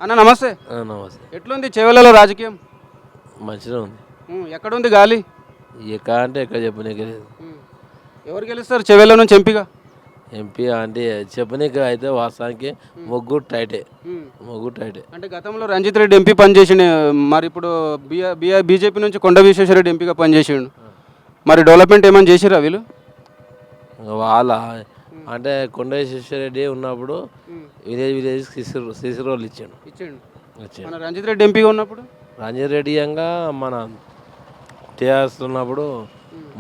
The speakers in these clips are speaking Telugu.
అన్న నమస్తే. నమస్తే. ఎట్లుంది చేవెళ్ళలో రాజకీయం? మంచిగా ఉంది. ఎక్కడుంది గాలి? ఎక్కడ అంటే ఎక్కడ చెప్పనీకి లేదు. ఎవరు గెలుస్తారు చేవెళ్ళ నుంచి ఎంపీగా? ఎంపీ అంటే చెప్పనీకి అయితే వాస్తవానికి ముగ్గురు టైటే. ముగ్గురు టైటే. అంటే గతంలో రంజిత్ రెడ్డి ఎంపీ పనిచేసిండు, మరి ఇప్పుడు బీజేపీ నుంచి కొండ విశ్వేశ్వరరెడ్డి ఎంపీగా పనిచేసిండు. మరి డెవలప్మెంట్ ఏమైనా చేసిరా వీళ్ళు? వాళ్ళ అంటే కొండ విశ్వేశ్వరరెడ్డి ఉన్నప్పుడు విలేజ్ సిసి రోడ్లు ఇచ్చాడు. మన రంజిత్ రెడ్డి ఎంపీగా ఉన్నప్పుడు రంజిత్ రెడ్డి అంగా మన టీఆర్ఎస్ ఉన్నప్పుడు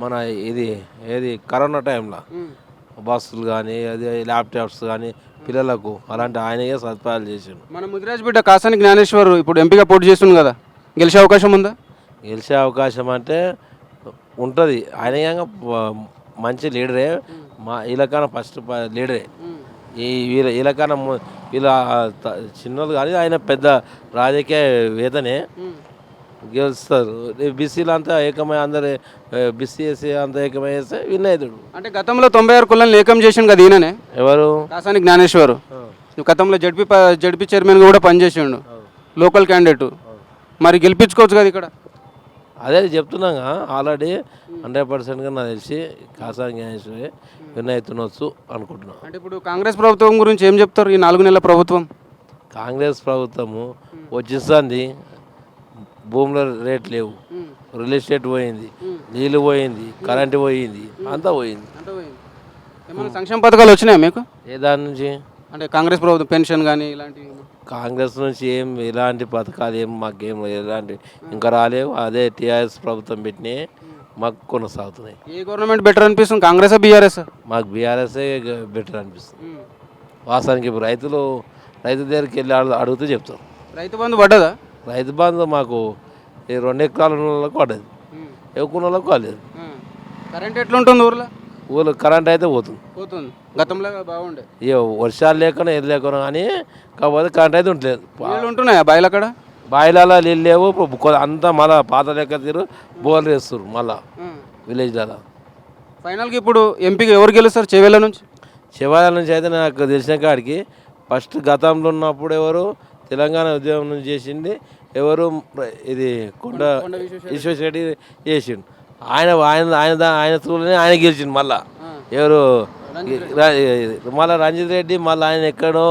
మన ఏది కరోనా టైంలో బస్సులు కానీ అది ల్యాప్టాప్స్ కానీ పిల్లలకు అలాంటి ఆయనకే సదుపాయాలు చేసాడు. మన ముదిరాజ్ బిడ్డ కాసాని జ్ఞానేశ్వర్ ఇప్పుడు ఎంపీగా పోటీ చేస్తుంది కదా, గెలిచే అవకాశం ఉందా? గెలిచే అవకాశం అంటే ఉంటుంది. ఆయన మంచి లీడరే, మా వీళ్ళకన్నా ఫస్ట్ లీడరే. వీళ్ళకన్నా వీళ్ళ చిన్నోళ్ళు కానీ ఆయన పెద్ద రాజకీయ వేదనే గెలుస్తారు. బీసీలు అంతా ఏకమై అందరు బీసీ ఎస్సీ అంతా ఏకమై చేస్తే విన్ అవుతాడు. అంటే గతంలో 96 కులాలను ఏకం చేసిండు కదా ఈయననే, ఎవరు? కాసాని జ్ఞానేశ్వర్. గతంలో జడ్పీ చైర్మన్గా కూడా పనిచేసిండు, లోకల్ క్యాండిడేట్. మరి గెలిపించుకోవచ్చు కదా ఇక్కడ? అదే చెప్తున్నాగా ఆల్రెడీ 100%గా నాకు తెలిసి కాసాని జ్ఞానేశ్వరి విన్ అవుతుండొచ్చు అనుకుంటున్నాను. అంటే ఇప్పుడు కాంగ్రెస్ ప్రభుత్వం గురించి ఏం చెప్తారు? ఈ 4 నెలల ప్రభుత్వం, కాంగ్రెస్ ప్రభుత్వము వచ్చేస్తుంది, భూముల రేట్ లేవు, రియల్ ఎస్టేట్ పోయింది, నీళ్ళు పోయింది, కరెంటు పోయింది, అంతా పోయింది. ఏమైనా సంక్షేమ పథకాలు వచ్చినాయా మీకు? ఏ దాని నుంచి? అంటే కాంగ్రెస్ ప్రభుత్వం పెన్షన్ కానీ ఇలాంటివి? కాంగ్రెస్ నుంచి ఇలాంటి పథకాలు మాకేం ఎలాంటి ఇంకా రాలేవు. అదే టీఆర్ఎస్ ప్రభుత్వం పెట్టినే మాకు కొనసాగుతున్నాయి. ఏ గవర్నమెంట్ బెటర్ అనిపిస్తుంది, కాంగ్రెస్ బీఆర్ఎస్? మాకు బీఆర్ఎస్ఏ బెటర్ అనిపిస్తుంది. వాస్తవానికి ఇప్పుడు రైతు దగ్గరికి వెళ్ళి అడిగితే చెప్తారు. రైతు బంధు పడ్డదా? రైతు బంధు మాకు 2 ఎకరాల వాళ్ళకి పడ్డది, ఎక్కువ వాళ్ళకి కాలేదు. కరెంట్ ఎట్లుంటుంది ఊర్లో? కరెంట్ అయితే పోతుంది. గతంలో బాగుండే. ఇక వర్షాలు లేకుండా ఏది లేకుండా కానీ కాకపోతే కరెంట్ అయితే ఉండలేదు. ఉంటున్నాయా బాయిలు? అక్కడ బాయిలలో నీళ్ళు లేవు. అంతా మళ్ళీ పాత లెక్క తీరు బోర్లు వేస్తారు మళ్ళీ విలేజ్లలో. ఫైనల్గా ఇప్పుడు ఎంపీగా ఎవరు గెలుస్తారు చేవెళ్ళ నుంచి? శివాలయ నుంచి అయితే నాకు తెలిసిన కాడికి ఫస్ట్ గతంలో ఉన్నప్పుడు ఎవరు తెలంగాణ ఉద్యమం నుంచి చేసింది ఎవరు, ఇది కొండ విశ్వేశ్వరరెడ్డి చేసిండు. ఆయన త్రూలోనే ఆయన గెలిచిండు. మళ్ళా ఎవరు మళ్ళీ రంజిత్ రెడ్డి మళ్ళీ ఆయన ఎక్కడో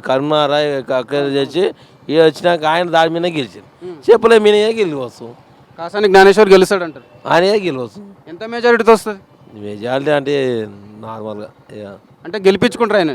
కరుణారా అక్కడ చేసి ఇక వచ్చినాక ఆయన దాని మీద గెలిచిండు. చెప్పులే మీద గెలివచ్చు. కాసాని జ్ఞానేశ్వర్ గెలుస్తాడంటారు? ఆయనే గెలవచ్చు. ఎంత మెజారిటీతో వస్తుంది? మెజారిటీ అంటే నార్మల్గా అంటే గెలిపించుకుంటారు ఆయన.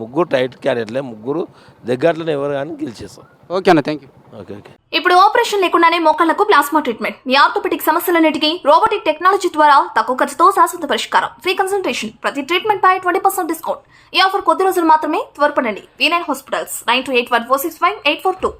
ముగ్గురు టైట్ క్యాండిడేట్లే, ముగ్గురు దగ్గరలోనే ఎవరు కానీ గెలిచేస్తాం. ఓకే అన్న, థ్యాంక్ యూ. ఓకే. ఇప్పుడు ఆపరేషన్ లేకుండానే మోకాళ్లకు ప్లాస్మా ట్రీట్మెంట్, మీ ఆర్థోపెటిక్ సమస్యలన్నిటికీ రోబోటిక్ టెక్నాలజీ ద్వారా తక్కువ ఖర్చుతో శాశ్వత పరిష్కారం, ఫ్రీ కన్సల్టేషన్, ప్రతి ట్రీట్మెంట్ పై 20% డిస్కౌంట్. ఈ ఆఫర్ కొద్ది రోజులు మాత్రమే, త్వరపడండి. V9 hospitals 9281465842.